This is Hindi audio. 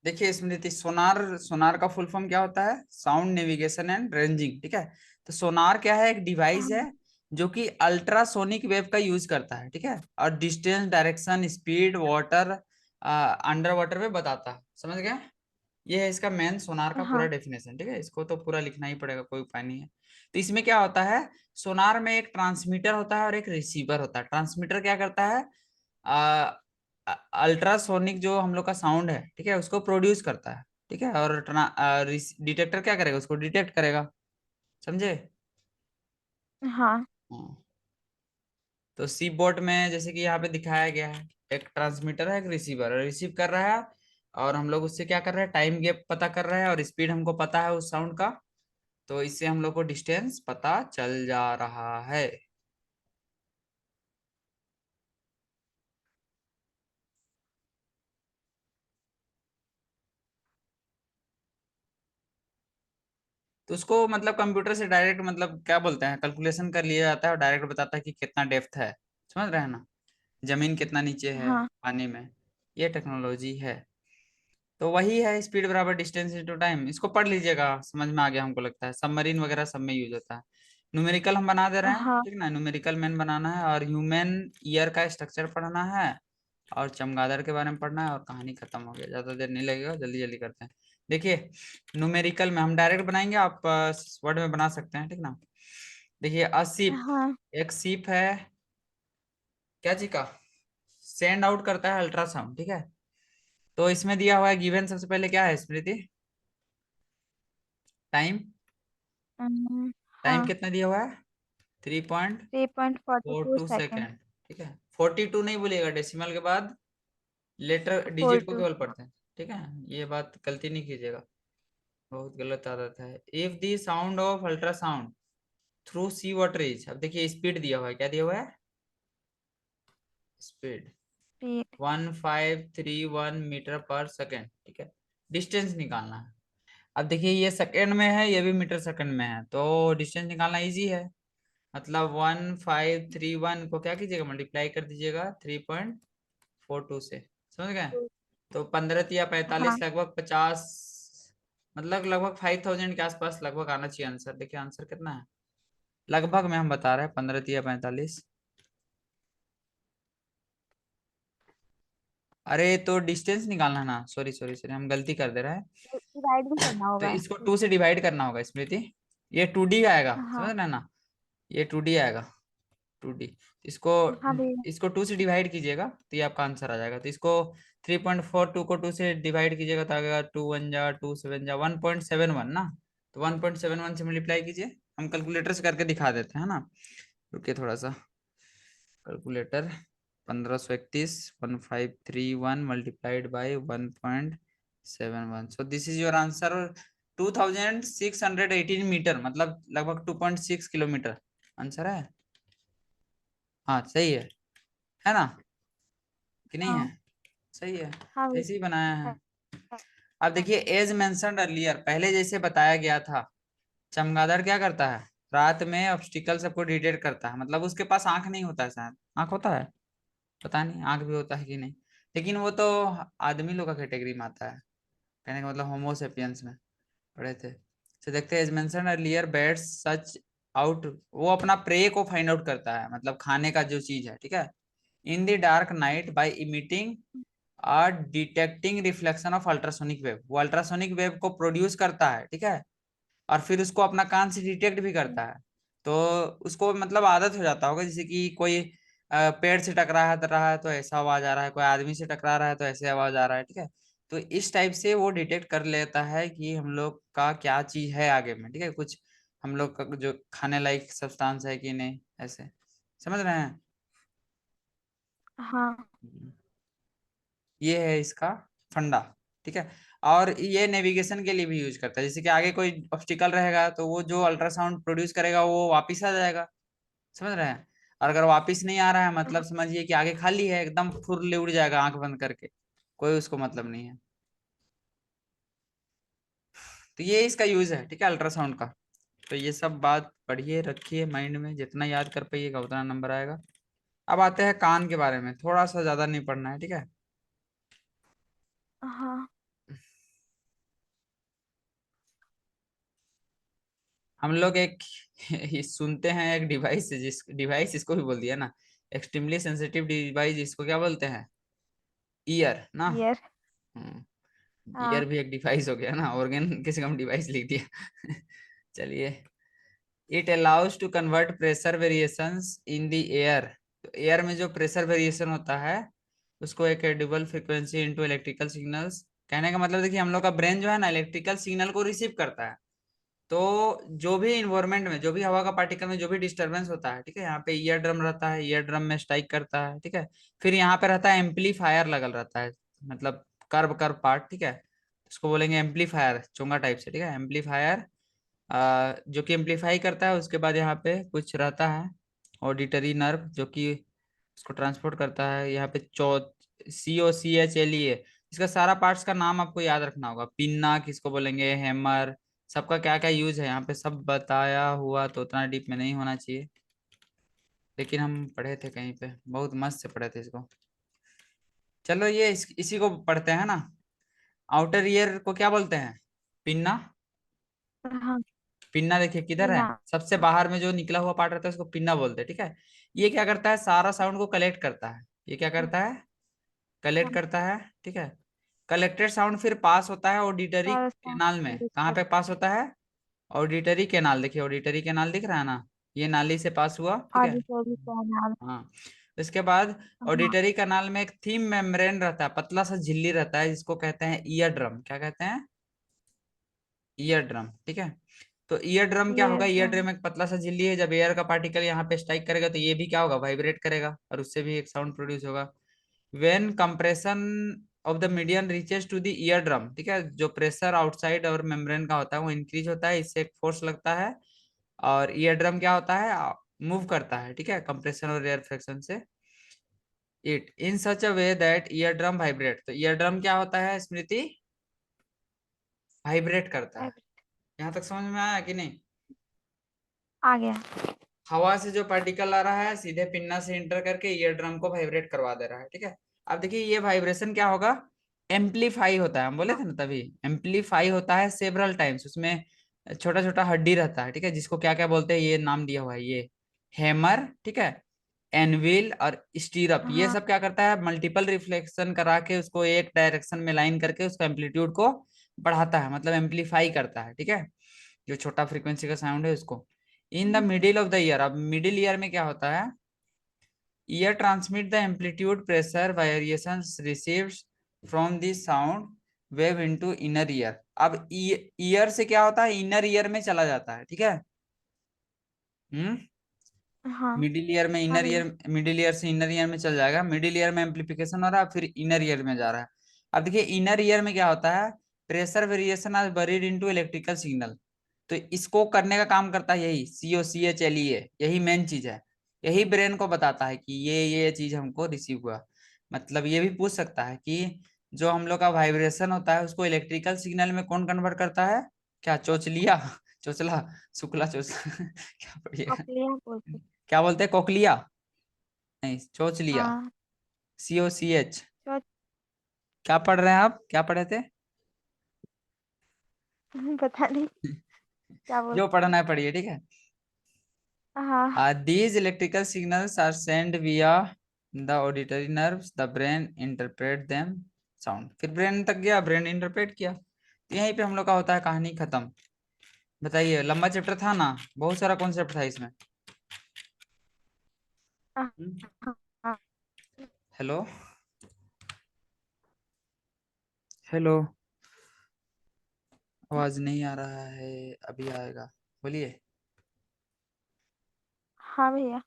देखिए स्मृति, सोनार सोनार का फुल फॉर्म क्या होता है? साउंड नेविगेशन एंड रेंजिंग, ठीक है। तो सोनार क्या है? एक डिवाइस है हाँ। जो कि अल्ट्रासोनिक वेव का यूज करता है, ठीक है, और distance, direction, speed, water, under water में बताता है। समझ गए? ये है इसका मेन सोनार का पूरा हाँ। डेफिनेशन, ठीक है। इसको तो पूरा लिखना ही पड़ेगा, कोई उपाय नहीं है। तो इसमें क्या होता है? सोनार में एक ट्रांसमीटर होता है और एक रिसीवर होता है। ट्रांसमीटर क्या करता है? अल्ट्रासोनिक जो हम लोग का साउंड है, ठीक है, उसको प्रोड्यूस करता है, ठीक है। और डिटेक्टर क्या करेगा? उसको डिटेक्ट करेगा। समझे? हाँ। हाँ। तो सी बोर्ड में जैसे कि यहाँ पे दिखाया गया है, एक ट्रांसमीटर है, एक रिसीवर है, रिसीव कर रहा है, और हम लोग उससे क्या कर रहे हैं? टाइम गैप पता कर रहे हैं, और स्पीड हमको पता है उस साउंड का। तो इससे हम लोग को डिस्टेंस पता चल जा रहा है। तो उसको मतलब कंप्यूटर से डायरेक्ट, मतलब क्या बोलते हैं, कैलकुलेशन कर लिया जाता है और डायरेक्ट बताता है कि कितना डेप्थ है। समझ रहे हैं ना? जमीन कितना नीचे है हाँ। पानी में। ये टेक्नोलॉजी है। तो वही है, स्पीड बराबर डिस्टेंस इनटू टाइम। इसको पढ़ लीजिएगा, समझ में आ गया हमको लगता है। सबमरीन वगैरह सब में यूज होता है। न्यूमेरिकल हम बना दे रहे हैं, हाँ। ठीक ना। न्यूमेरिकल मैन बनाना है, और ह्यूमन ईयर का स्ट्रक्चर पढ़ना है, और चमगादड़ के बारे में पढ़ना है, और कहानी खत्म हो गया। ज्यादा देर नहीं लगेगा, जल्दी जल्दी करते हैं। देखिए, न्यूमेरिकल में हम डायरेक्ट बनाएंगे, आप वर्ड में बना सकते हैं, ठीक ना। देखिए, अ सीप, हाँ। एक सीप है, क्या चीज का? सेंड आउट करता है अल्ट्रासाउंड, ठीक है। तो इसमें दिया हुआ है गिवन, सबसे पहले क्या है स्मृति? टाइम। टाइम हाँ। कितना दिया हुआ है? Three point 3.42 four two second. Second ठीक है। 42 नहीं बोलिएगा, डेसिमल के बाद लेटर फोर डिजिट को टू केवल पढ़ते हैं, ठीक है। ये बात गलती नहीं कीजिएगा, बहुत गलत आदत है। If the sound of ultrasound through sea water is, अब देखिए स्पीड दिया हुआ है, क्या दिया हुआ है? स्पीड 1531 मीटर पर सेकेंड, ठीक है। डिस्टेंस निकालना है। अब देखिए, ये सेकेंड में है, ये भी मीटर सेकेंड में है, तो डिस्टेंस निकालना इजी है। मतलब 1531 को क्या कीजिएगा? मल्टीप्लाई कर दीजिएगा 3.42 से। समझ गए? तो 15 या 45, हाँ। लगभग 50, मतलब लगभग 5000 के आसपास लगभग आना चाहिए आंसर। देखिए आंसर कितना है, लगभग में हम बता रहे हैं, 15 या 45। अरे तो डिस्टेंस निकालना है ना, सॉरी सॉरी सॉरी, हम गलती कर दे रहे हैं। डिवाइड भी करना तो होगा। इसको 2 से डिवाइड करना होगा स्मृति। ये 2D आएगा, समझ हाँ। रहे हैं ना? ये 2D आएगा, 2D। इसको हाँ भैया। इसको 2 से डिवाइड कीजिएगा तो ये आपका आंसर आ जाएगा। तो इसको 3.42 को 2 से डिवाइड कीजिएगा तो आ जाएगा 2 1 जा 2 7 जा 1.71 ना। तो 1.71 से मल्टीप्लाई कीजिए, हम कैलकुलेटर से करके दिखा देते हैं ना। रुकिए थोड़ा सा, calculator. 1531, 1531 multiplied by 1.71, so this is your answer. 2618 meter, मतलब लगभग 2.6 किलोमीटर आंसर है। हाँ सही है ना? कि नहीं है? हाँ। सही है, हाँ ऐसे ही बनाया है। भैया। अब देखिए, एज मेंशन्ड अर्लियर, पहले जैसे बताया गया था, चमगादड़ क्या करता है? रात में ऑब्स्टिकल सबको डिटेक्ट करता है। मतलब उसके पास आंख नहीं होता है, शायद आंख होता है, पता नहीं आंख भी होता है कि नहीं। लेकिन वो तो आदमी लोग का कैटेगरी में आता है, कहने का मतलब होमोसेपियंस में पढ़े थे। तो देखते हैं, एज मेंशन्ड अर्लियर बैट्स सच आउट, वो अपना प्रे को फाइंड आउट करता है, मतलब खाने का जो चीज है, ठीक है, in the dark night by emitting और detecting reflection of ultrasonic wave. वो अल्ट्रासोनिक वेव को प्रोड्यूस करता है, ठीक है, और फिर उसको अपना कान से डिटेक्ट भी करता है। तो उसको मतलब आदत हो जाता होगा, जैसे कि कोई पेड़ से टकरा है रहा है तो ऐसा आवाज आ रहा है, कोई आदमी से टकरा रहा है तो ऐसे आवाज आ रहा है, ठीक है। तो इस टाइप से वो डिटेक्ट कर लेता है कि हम लोग का क्या चीज है आगे में, ठीक है, कुछ हम लोग का जो खाने लायक सब्सटेंस है कि नहीं, ऐसे। समझ रहे हैं? हाँ। ये है इसका फंडा, ठीक है। और ये नेविगेशन के लिए भी यूज करता है, जैसे कि आगे कोई ऑब्स्टिकल रहेगा तो वो जो अल्ट्रासाउंड प्रोड्यूस करेगा वो वापिस आ जाएगा। समझ रहे हैं? और अगर वापिस नहीं आ रहा है, मतलब समझिए कि आगे खाली है, एकदम फुर्ले उड़ जाएगा आंख बंद करके, कोई उसको मतलब नहीं है। तो ये इसका यूज है, ठीक है, अल्ट्रासाउंड का। तो ये सब बात पढ़िए, रखिए माइंड में, जितना याद कर पाइएगा उतना नंबर आएगा। अब आते हैं कान के बारे में, थोड़ा सा ज्यादा नहीं पढ़ना है, ठीक है। हाँ। हम लोग एक सुनते हैं एक डिवाइस, जिस डिवाइस इसको भी बोल दिया ना, एक्सट्रीमली सेंसिटिव डिवाइस, इसको क्या बोलते हैं? ईयर ना। ईयर। ईयर हाँ। भी एक डिवाइस हो गया ना, ऑर्गन किसी का हम डिवाइस लिख दिया। चलिए। It allows to convert pressure variations in the air. तो एयर में जो प्रेशर वेरिएशन होता है उसको एक audible frequency into electrical signals. कहने का मतलब देखिए, हम लोग का ब्रेन जो है ना इलेक्ट्रिकल सिग्नल को रिसीव करता है। तो जो भी इन्वायरमेंट में, जो भी हवा का पार्टिकल में जो भी डिस्टरबेंस होता है, ठीक है, यहाँ पे ईयर ड्रम रहता है, ईयर ड्रम में स्ट्राइक करता है, ठीक है। फिर यहाँ पे रहता है एम्पलीफायर लगल रहता है, मतलब कर्व कर्व पार्ट, ठीक है। उसको बोलेंगे एम्पलीफायर, चोंगा टाइप से, ठीक है, एम्पलीफायर। जो कि एम्पलीफाई करता है। उसके बाद यहाँ पे कुछ रहता है ऑडिटरी नर्व, जो कि उसको ट्रांसपोर्ट करता है। यहाँ पे COCHLE। इसका सारा पार्ट्स का नाम आपको याद रखना होगा। पिन्ना किसको बोलेंगे, हैमर, सबका क्या क्या यूज है यहाँ पे सब बताया हुआ, तो उतना डीप में नहीं होना चाहिए, लेकिन हम पढ़े थे कहीं पे, बहुत मस्त से पढ़े थे इसको। चलो ये इसी को पढ़ते हैं ना। आउटर ईयर को क्या बोलते हैं? पिन्ना। हाँ। पिन्ना देखिए किधर है, बिना। सबसे बाहर में जो निकला हुआ पार्ट रहता है उसको पिन्ना बोलते हैं, ठीक है। ये क्या करता है, सारा साउंड को कलेक्ट करता है। ये क्या करता है? कलेक्ट हाँ, करता है, ठीक है। कलेक्टेड साउंड फिर पास होता है ऑडिटरी सारा कैनाल में। साउंड कहाँ पे पास होता है? Auditory canal. देखिए ऑडिटरी कैनाल दिख रहा है ना, ये नाली से पास हुआ, ठीक है। Auditory canal. हाँ। इसके बाद हाँ। ऑडिटरी कैनाल में एक थीम मेम्ब्रेन रहता है, पतला सा झिल्ली रहता है, जिसको कहते हैं ईयर ड्रम। क्या कहते हैं? ईयर ड्रम, ठीक है। तो ईयर ड्रम क्या ये होगा? Ear drum. ड्रम एक पतला सा झिल्ली है, जब एयर का पार्टिकल यहाँ पे स्ट्राइक करेगा तो ये भी क्या होगा, वाइब्रेट करेगा, और उससे भी एक साउंड प्रोड्यूस होगा। When compression of the medium reaches to the ear drum, ठीक है, जो प्रेशर आउटसाइड और मेम्ब्रेन का होता है वो इंक्रीज होता है, इससे एक फोर्स लगता है, और ईयर ड्रम क्या होता है, मूव करता है, ठीक है, कंप्रेशन और एयर फ्रिक्शन से। It in such a way that ear drum vibrate. तो ईयर ड्रम क्या होता है स्मृति? वाइब्रेट करता है। यहाँ तक समझ में आया कि नहीं? आ गया। हवा से जो पार्टिकल आ रहा है सीधे पिन्ना से इंटर करके ईयर ड्रम को वाइब्रेट करवा दे रहा है, ठीक है। अब देखिए ये वाइब्रेशन क्या होगा, एम्पलीफाई होता है, हम बोले हाँ। थे ना तभी, एम्पलीफाई होता है सेवरल टाइम्स। उसमें छोटा छोटा हड्डी रहता है, ठीक है, जिसको क्या क्या बोलते हैं ये नाम दिया हुआ है, ये हैमर, ठीक है, एनविल और स्टीरअप। ये हाँ। सब क्या करता है, मल्टीपल रिफ्लेक्शन करा के उसको एक डायरेक्शन में लाइन करके उसका एम्पलीट्यूड को बढ़ाता है, मतलब एम्पलीफाई करता है, ठीक है, जो छोटा फ्रीक्वेंसी का साउंड है उसको। In the middle of the year, अब मिडिल ईयर में क्या होता है, year transmit the amplitude pressure variations received from the sound wave into inner ear. अब ईयर से क्या होता है, इनर ईयर में चला जाता है, ठीक है। हम्म। हाँ। मिडिल ईयर में हाँ इनर ईयर, भैया। मिडिल ईयर से इनर ईयर में चल जाएगा। मिडिल ईयर में एम्पलीफिकेशन हो रहा है, फिर इनर ईयर में जा रहा है। अब देखिए इनर ईयर में क्या होता है, pressure variation are buried into electrical signal. तो इसको करने का काम करता है यही COCHLE, यही मेन चीज है। यही ब्रेन को बताता है कि ये चीज हमको रिसीव हुआ। मतलब ये भी पूछ सकता है कि जो हम लोग का वाइब्रेशन होता है उसको इलेक्ट्रिकल सिग्नल में कौन कन्वर्ट करता है? क्या चोचलिया, चोचला, शुक्ला, चोचला, क्या पढ़िएगा, कॉकलिया बोलते। क्या बोलते हैं, कोकलिया? नहीं, चोचलिया। हाँ। COCH। तो क्या पढ़ रहे हैं आप, क्या पढ़े थे? पता नहीं क्या बोल। जो पढ़ना है पढ़िए, ठीक है। हाँ। These electrical signals are sent via the auditory nerves. The brain interpret them sound। फिर ब्रेन तक गया, ब्रेन इंटरप्रेट किया। तो यहीं पे हम लोग का होता है कहानी खत्म। बताइए, लंबा चैप्टर था ना, बहुत सारा कॉन्सेप्ट था इसमें। हम्म। हाँ। हेलो, हेलो, आवाज नहीं आ रहा है, अभी आएगा, बोलिए। हाँ भैया।